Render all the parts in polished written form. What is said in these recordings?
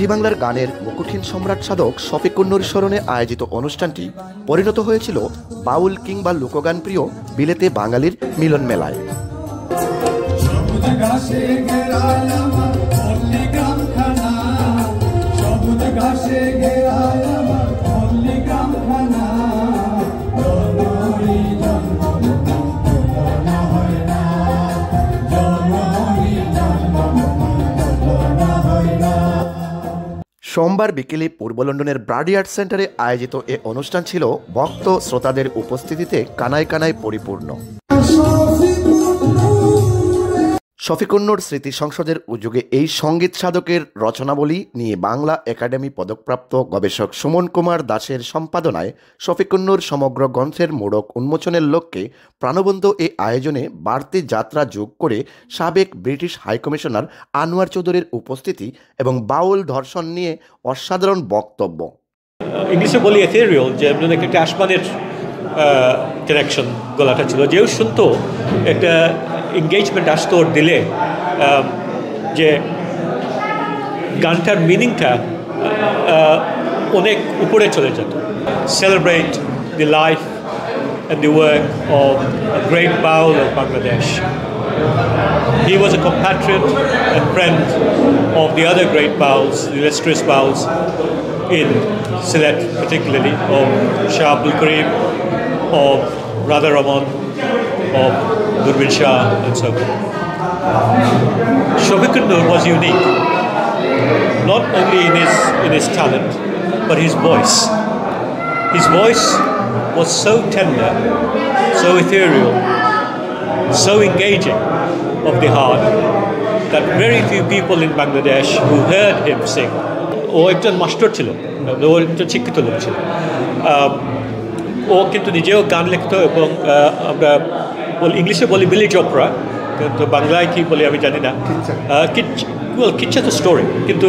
মাঝি বাংলার গানের মুকুটহীন সম্রাট সাধক শফিকুন্নুর স্মরণে আয়োজিত অনুষ্ঠানটি পরিণত হয়েছিল বাউল কিংবা লোকগান প্রিয় বিলেতে বাঙালির মিলন মেলায়। সোমবার বিকেলে পূর্ব লন্ডনের ব্রাডি আর্ট সেন্টারে আয়োজিত এ অনুষ্ঠান ছিল ভক্ত শ্রোতাদের উপস্থিতিতে কানায় কানায় পরিপূর্ণ। শফিকুন্নুর স্মৃতি সংসদের উদ্যোগে এই সঙ্গীত সাধকের রচনাবলী নিয়ে বাংলা একাডেমি পদকপ্রাপ্ত গবেষক সুমন কুমার দাসের সম্পাদনায় শফিকুন্নুর সমগ্র গ্রন্থের মোড়ক উন্মোচনের লক্ষ্যে প্রাণবন্ত এই আয়োজনে বাড়তি যাত্রা যোগ করে সাবেক ব্রিটিশ হাইকমিশনার আনোয়ার চৌধুরীর উপস্থিতি এবং বাউল দর্শন নিয়ে অসাধারণ বক্তব্য। ইংলিশে বলি এথেরিয়াল, যে একটা আসমানের কানেকশন গলাটা ছিল, যেও শুনতো একটা এঙ্গেজমেন্ট আসতো ওর দিলে, যে গানটার মিনিংটা অনেক উপরে চলে যেত। Celebrate the life and the work of a great baul of Bangladesh. He was a compatriot and friend of the other great bauls, the illustrious bauls in Sylhet particularly, of Shah Abdul Karim, of Radha Raman, of Durbin Shah, and so on. Shofikunnur was unique, not only in his talent, but his voice. His voice was so tender, so ethereal, so engaging of the heart, that very few people in Bangladesh who heard him sing, ও একজন master ছিল, ও একজন শিক্ষিত লোক ছিল, ও কিন্তু নিজেও গান লিখত, এবং আমরা ইংলিশে বলি ভিলেজ অপেরা, কিন্তু বাংলায় কি বলি আমি জানি না, কিচ্ছা তো স্টোরি, কিন্তু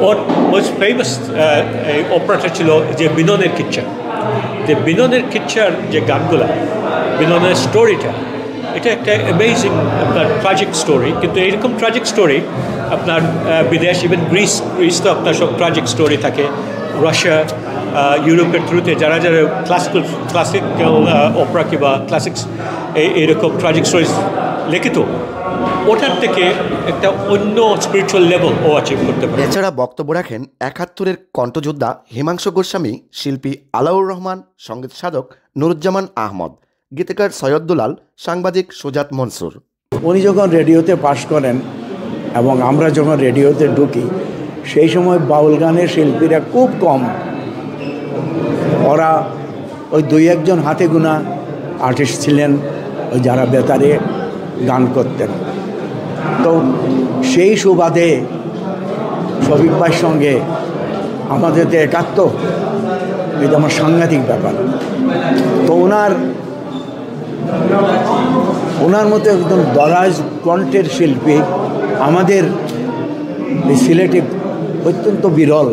ওর মোস্ট ফেমাস অপেরাটা ছিল যে বিননের কিচ্ছা। যে বিননের কিচ্ছার যে গানগুলা, বিননের স্টোরিটা, এটা একটা অ্যামেজিং আপনার ট্র্যাজিক স্টোরি, কিন্তু এইরকম ট্র্যাজিক স্টোরি আপনার বিদেশ, ইভেন গ্রিস তো আপনার সব ট্র্যাজিক স্টোরি থাকে, রাশিয়া, ইউরোপের থ্রুতে যারা যারা ক্লাসিক্যাল অপেরা কিংবা ক্লাসিক্স এইরকম ট্র্যাজিক স্টোরিজ লিখিত, ওটার থেকে একটা অন্য স্পিরিচুয়াল লেভেল ও অ্যাচিভ করতে পারে। এছাড়া বক্তব্য রাখেন ৭১-এর কণ্ঠযোদ্ধা হিমাংশু গোস্বামী, শিল্পী আলাউর রহমান, সঙ্গীত সাধক নুরুজ্জামান আহমদ, গীতিকার সৈয়দ দুলাল, সাংবাদিক সুজাত মনসুর। উনি যখন রেডিওতে পাশ করেন এবং আমরা যখন রেডিওতে ঢুকি, সেই সময় বাউল গানের শিল্পীরা খুব কম, ওরা ওই ২-১ হাতে গোনা আর্টিস্ট ছিলেন ওই যারা বেতারে গান করতেন। তো সেই সুবাদে শফিক ভাইয়ের সঙ্গে আমাদের তো একাত্ম, এটা আমার সাংঘাতিক ব্যাপার। তো ওনার মতো একদম দরাজ কণ্ঠের শিল্পী আমাদের এই সিলেটে অত্যন্ত বিরল,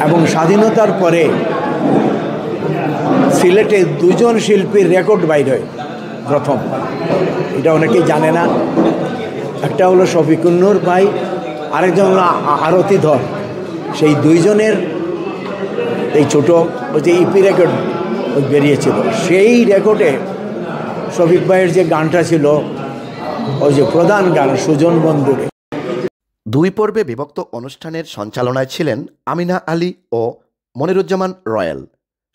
এবং স্বাধীনতার পরে সিলেটে ২জন শিল্পীর রেকর্ড বাইর হয় প্রথম, এটা অনেকেই জানে না। একটা হলো শফিকুন্নুর ভাই, আরেকজন হলো আরতি ধর। সেই ২জনের এই ছোটো ওই যে ইপি রেকর্ড বেরিয়েছিল, সেই রেকর্ডে শফিক ভাইয়ের যে গানটা ছিল, ওই যে প্রধান গান সুজন বন্ধুরে। ২ পর্বে বিভক্ত অনুষ্ঠানের সঞ্চালনায় ছিলেন আমিনা আলী ও মনিরুজ্জামান রয়েল।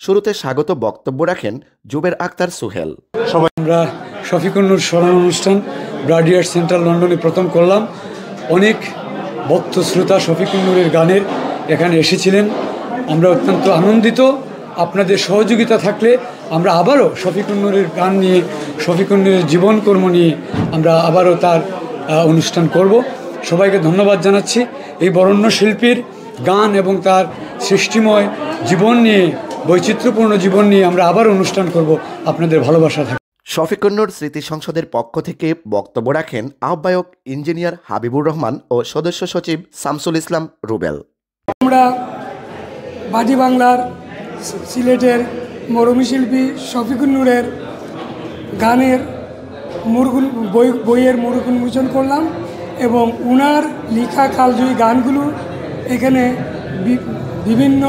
শুরুতে স্বাগত বক্তব্য রাখেন জুবের আক্তার সুহেল। সবাই আমরা শফিকুন্নুর স্মরণ অনুষ্ঠান ব্রাডি আর্ট সেন্টার লন্ডনে প্রথম করলাম। অনেক ভক্ত শ্রোতা শফিকুন্নুরের গানের এখানে এসেছিলেন, আমরা অত্যন্ত আনন্দিত। আপনাদের সহযোগিতা থাকলে আমরা আবারও শফিকুন্নুরের গান নিয়ে, শফিকুন্নুরের জীবনকর্ম নিয়ে আমরা আবারও তার অনুষ্ঠান করব। সবাইকে ধন্যবাদ জানাচ্ছি। এই বরেণ্য শিল্পীর গান এবং তার সৃষ্টিময় জীবন নিয়ে, বৈচিত্র্যপূর্ণ জীবন নিয়ে আমরা আবার অনুষ্ঠান করব। আপনাদের ভালোবাসা থাকে। শফিকুন্নুর স্মৃতি সংসদের পক্ষ থেকে বক্তব্য রাখেন আহ্বায়ক ইঞ্জিনিয়ার হাবিবুর রহমান ও সদস্য সচিব শামসুল ইসলাম রুবেল। আমরা মাঝি বাংলার সিলেটের মরমী শিল্পী শফিকুন্নুরের গানের বইয়ের মোড়ক উন্মোচন করলাম। এবং উনার লেখা কালজয়ী গানগুলো এখানে বিভিন্ন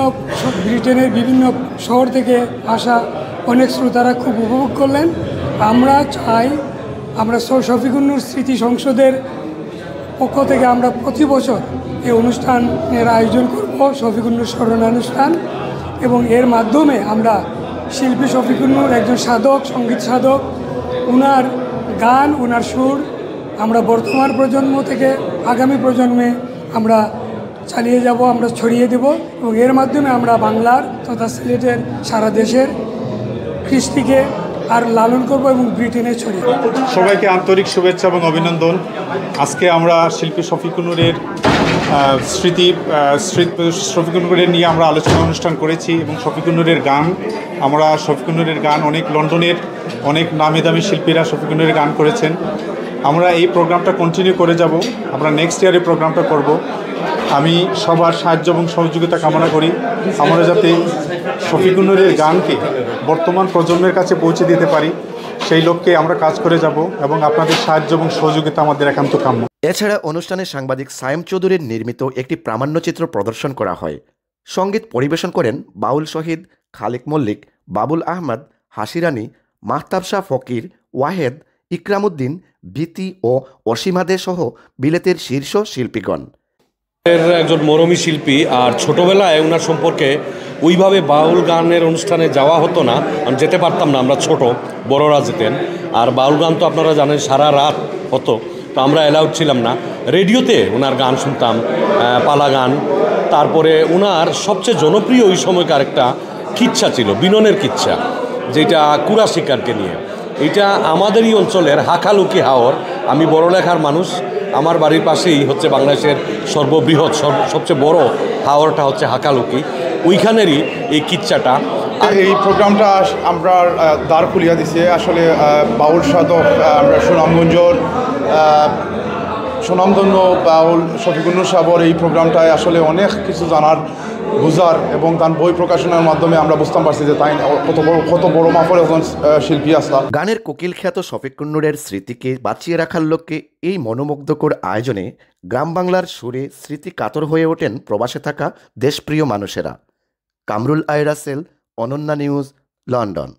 ব্রিটেনের বিভিন্ন শহর থেকে আসা অনেক শ্রোতারা খুব উপভোগ করলেন। আমরা চাই আমরা শফিকুন নূর স্মৃতি সংসদের পক্ষ থেকে আমরা প্রতি বছর এই অনুষ্ঠানের আয়োজন করব, শফিকুন নূর স্মরণানুষ্ঠান, এবং এর মাধ্যমে আমরা শিল্পী শফিকুন নূর একজন সাধক, সঙ্গীত সাধক, উনার গান, উনার সুর আমরা বর্তমান প্রজন্ম থেকে আগামী প্রজন্মে আমরা চালিয়ে যাব, আমরা ছড়িয়ে দেব, এবং এর মাধ্যমে আমরা বাংলার তথা সিলেটের সারা দেশের কৃষ্টিকে আর লালন করব এবং ব্রিটেনে ছড়িয়ে দেব। সবাইকে আন্তরিক শুভেচ্ছা এবং অভিনন্দন। আজকে আমরা শিল্পী শফিকুন নূরের শফিকুন নূরের নিয়ে আমরা আলোচনা অনুষ্ঠান করেছি এবং শফিকুন নূরের গান অনেক লন্ডনের অনেক নামি দামি শিল্পীরা শফিকুন নূরের গান করেছেন। আমরা এই প্রোগ্রামটা কন্টিনিউ করে যাব, আমরা নেক্সট ইয়ারে প্রোগ্রামটা করব। আমি সবার সাহায্য এবং সহযোগিতা কামনা করি, আমরা যাতে শফিকুন নূরের গানকে বর্তমান প্রজন্মের কাছে পৌঁছে দিতে পারি, সেই লক্ষ্যে আমরা কাজ করে যাব এবং আপনাদের সাহায্য এবং সহযোগিতা আমাদের একান্ত কাম্য। এছাড়া অনুষ্ঠানে সাংবাদিক সায়েম চৌধুরীর নির্মিত একটি প্রামাণ্যচিত্র প্রদর্শন করা হয়। সঙ্গীত পরিবেশন করেন বাউল শহীদ, খালিক মল্লিক, বাবুল আহমদ, হাসিরানী, মাহতাব শাহ ফকির, ওয়াহেদ, ইকরামউদ্দিন, বিতি ও অসীমাদে সহ বিলেতের শীর্ষ শিল্পীগণ। একজন মরমী শিল্পী, আর ছোটোবেলায় ওনার সম্পর্কে ওইভাবে বাউল গানের অনুষ্ঠানে যাওয়া হতো না, আমি যেতে পারতাম না, আমরা ছোট, বড়রা যেতেন। আর বাউল গান তো আপনারা জানেন সারা রাত হতো, তো আমরা অ্যালাউড ছিলাম না। রেডিওতে ওনার গান শুনতাম, পালা গান। তারপরে ওনার সবচেয়ে জনপ্রিয় ওই সময়কার একটা কিচ্ছা ছিল, বিননের কিচ্ছা, যেটা কুড়া শিকারকে নিয়ে। এটা আমাদেরই অঞ্চলের হাকালুকি হাওর। আমি বড়লেখার মানুষ, আমার বাড়ির পাশেই হচ্ছে বাংলাদেশের সর্ববৃহৎ সবচেয়ে বড় হাওরটা হচ্ছে হাকালুকি, ওইখানেরই এই কিচ্ছাটা। এই প্রোগ্রামটা আমরা দ্বার খুলিয়া দিছে আসলে বাউল সাধক, আমরা সুনামধন্য বাউল শফিকুন নূর সাহেবের এই প্রোগ্রামটায় আসলে অনেক কিছু জানার, বুঝার এবং তার বই প্রকাশনের মাধ্যমে আমরা বুঝতে পারছি যে তাই কত বড় মাপের একজন শিল্পী আসলা। গানের কোকিল খ্যাত শফিকুন নূরের স্মৃতিকে বাঁচিয়ে রাখার লক্ষ্যে এই মনোমুগ্ধকর আয়োজনে গ্রাম বাংলার সুরে স্মৃতি কাতর হয়ে ওঠেন প্রবাসে থাকা দেশপ্রিয় মানুষেরা। কামরুল আই রাসেল, অনন্যা নিউজ, লন্ডন।